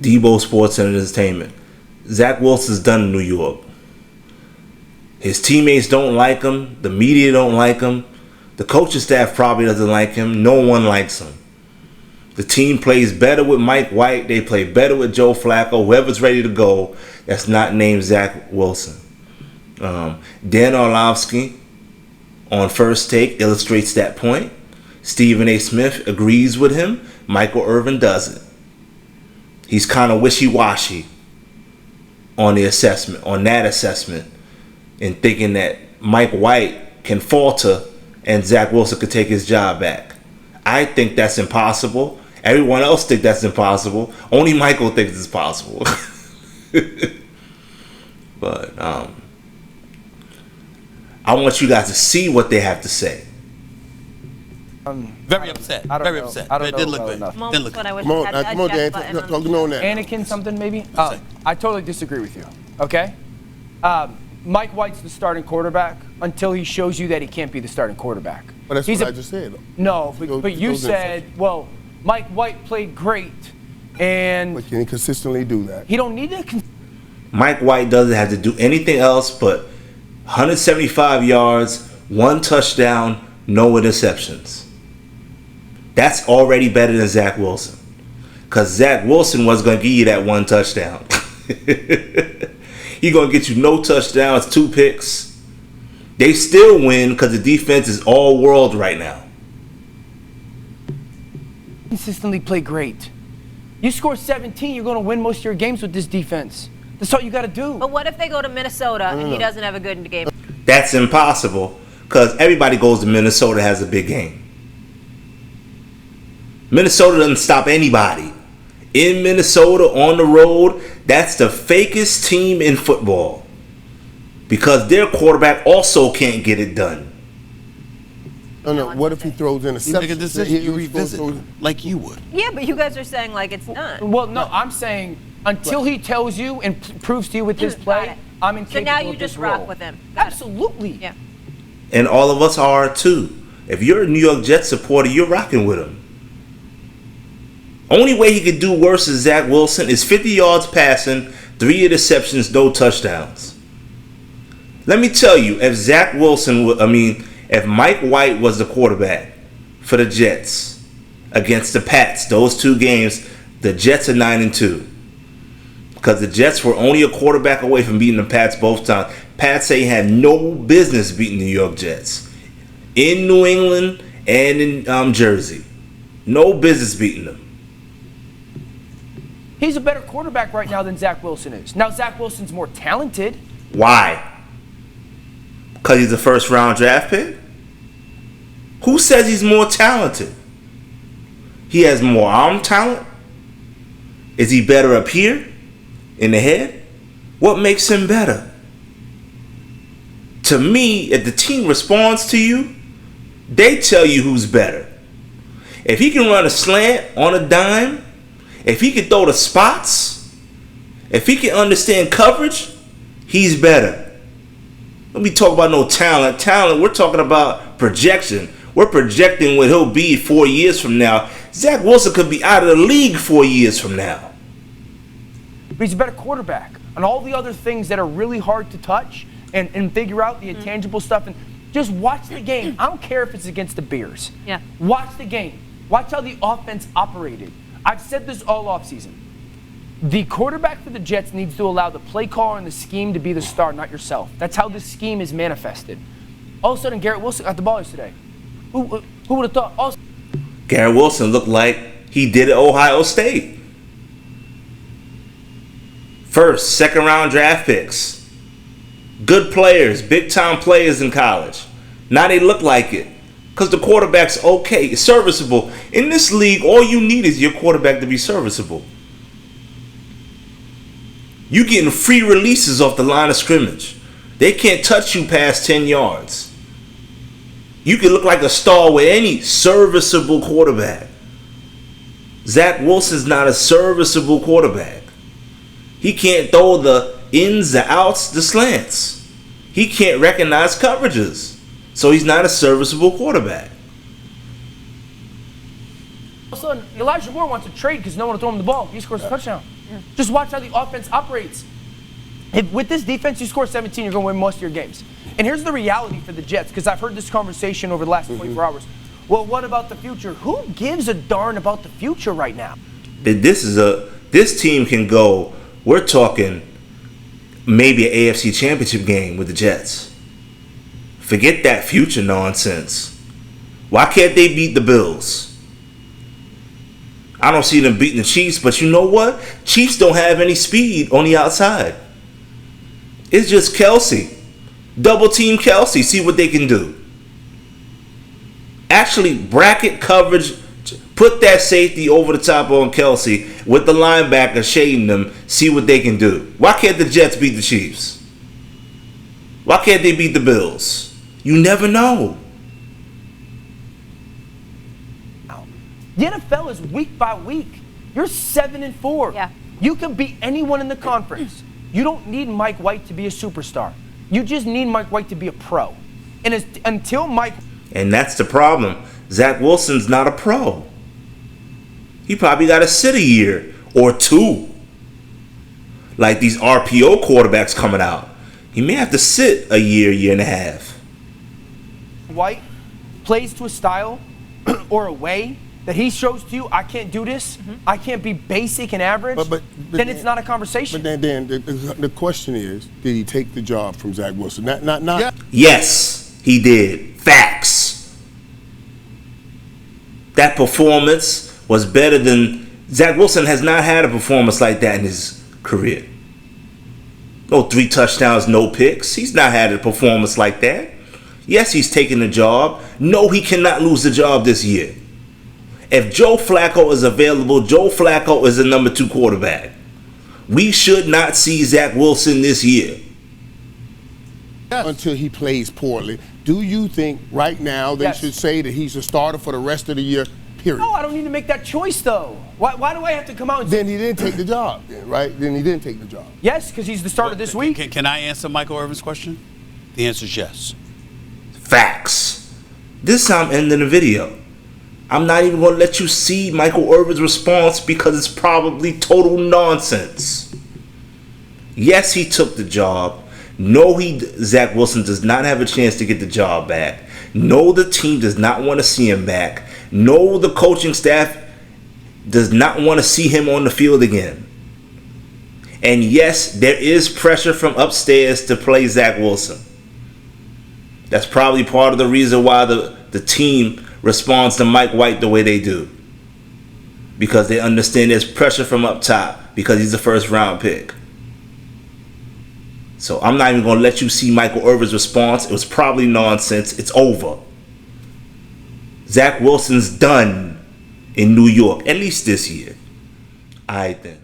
Debo Sports and Entertainment. Zach Wilson's done in New York. His teammates don't like him. The media don't like him. The coaching staff probably doesn't like him. No one likes him. The team plays better with Mike White. They play better with Joe Flacco. Whoever's ready to go that's not named Zach Wilson. Dan Orlovsky on First Take illustrates that point. Stephen A. Smith agrees with him. Michael Irvin doesn't. He's kind of wishy-washy on the assessment, on that assessment, in thinking that Mike White can falter and Zach Wilson could take his job back. I think that's impossible. Everyone else thinks that's impossible. Only Michael thinks it's possible. But I want you guys to see what they have to say. Very upset. Very upset. It didn't look good. Come on, Dan. Talk on that. Anakin something maybe? I totally disagree with you. Okay? Mike White's the starting quarterback until he shows you that he can't be the starting quarterback. But that's what I just said. No, but you said, well, Mike White played great, and but can he consistently do that? He don't need to. Mike White doesn't have to do anything else but 175 yards, 1 touchdown, no interceptions. That's already better than Zach Wilson. Because Zach Wilson was going to give you that 1 touchdown. He's going to get you no touchdowns, 2 picks. They still win because the defense is all world right now. Consistently play great. You score 17, you're going to win most of your games with this defense. That's all you got to do. But what if they go to Minnesota and he doesn't have a good game? That's impossible because everybody goes to Minnesota has a big game. Minnesota doesn't stop anybody. In Minnesota, on the road, that's the fakest team in football because their quarterback also can't get it done. No. What if he throws interceptions? You make a decision, you revisit like you would. Yeah, but you guys are saying like it's done. Well, no, I'm saying until he tells you and proves to you with his play, I'm incapable. So now you of this just rock role. with him. Absolutely. Yeah. And all of us are too. If you're a New York Jets supporter, you're rocking with him. Only way he could do worse than Zach Wilson is 50 yards passing, 3 interceptions, no touchdowns. Let me tell you, if if Mike White was the quarterback for the Jets against the Pats, those 2 games, the Jets are 9-2. Because the Jets were only a quarterback away from beating the Pats both times. Pats say he had no business beating the New York Jets. In New England and in Jersey. No business beating them. He's a better quarterback right now than Zach Wilson is. Now, Zach Wilson's more talented. Why? Because he's a first-round draft pick? Who says he's more talented? He has more arm talent? Is he better up here in the head? What makes him better? To me, if the team responds to you, they tell you who's better. If he can run a slant on a dime, if he can throw the spots, if he can understand coverage, he's better. Let me talk about no talent. Talent, we're talking about projection. We're projecting what he'll be 4 years from now. Zach Wilson could be out of the league 4 years from now. But he's a better quarterback. And all the other things that are really hard to touch and figure out the intangible stuff. And just watch the game. I don't care if it's against the Bears. Yeah. Watch the game. Watch how the offense operated. I've said this all offseason. The quarterback for the Jets needs to allow the play caller and the scheme to be the star, not yourself. That's how this scheme is manifested. All of a sudden, Garrett Wilson got the ball yesterday. Who would have thought? Garrett Wilson looked like he did at Ohio State. First, second round draft picks. Good players, big time players in college. Now they look like it. Because the quarterback's okay, serviceable. In this league, all you need is your quarterback to be serviceable. You getting free releases off the line of scrimmage. They can't touch you past 10 yards. You can look like a star with any serviceable quarterback. Zach Wilson's not a serviceable quarterback. He can't throw the ins, the outs, the slants. He can't recognize coverages. So he's not a serviceable quarterback. All of a sudden, Elijah Moore wants to trade because no one will throw him the ball. He scores a touchdown. Just watch how the offense operates. With this defense, you score 17, you're going to win most of your games. And here's the reality for the Jets, because I've heard this conversation over the last 24 hours. Well, what about the future? Who gives a darn about the future right now? This team can go, we're talking maybe an AFC Championship game with the Jets. Forget that future nonsense. Why can't they beat the Bills? I don't see them beating the Chiefs, but you know what? Chiefs don't have any speed on the outside. It's just Kelsey. Double team Kelsey. See what they can do. Actually, bracket coverage. Put that safety over the top on Kelsey with the linebacker shading them. See what they can do. Why can't the Jets beat the Chiefs? Why can't they beat the Bills? You never know. The NFL is week by week. You're 7-4. Yeah. You can beat anyone in the conference. You don't need Mike White to be a superstar. You just need Mike White to be a pro. And until Mike... And that's the problem. Zach Wilson's not a pro. He probably got to sit a year or two. Like these RPO quarterbacks coming out. He may have to sit a year and a half. White plays to a style or a way that he shows to you, I can't do this, I can't be basic and average, then it's not a conversation. But then the question is, did he take the job from Zach Wilson? Not. Yes, he did. Facts. That performance was better than... Zach Wilson has not had a performance like that in his career. No 3 touchdowns, no picks. He's not had a performance like that. Yes, he's taking the job. No, he cannot lose the job this year. If Joe Flacco is available, Joe Flacco is the number 2 quarterback. We should not see Zach Wilson this year. Until he plays poorly. Do you think right now they should say that he's a starter for the rest of the year, period? No, I don't need to make that choice, though. Why do I have to come out and say... Then he didn't take the job, right? Then he didn't take the job. Yes, because he's the starter this week. Can I answer Michael Irvin's question? The answer is yes. Facts. This time I'm ending the video. I'm not even going to let you see Michael Irvin's response because it's probably total nonsense. Yes, he took the job. No, Zach Wilson does not have a chance to get the job back. No, the team does not want to see him back. No, the coaching staff does not want to see him on the field again. And yes, there is pressure from upstairs to play Zach Wilson. That's probably part of the reason why the team responds to Mike White the way they do. Because they understand there's pressure from up top because he's a first-round pick. So I'm not even going to let you see Michael Irvin's response. It was probably nonsense. It's over. Zach Wilson's done in New York, at least this year. All right, then.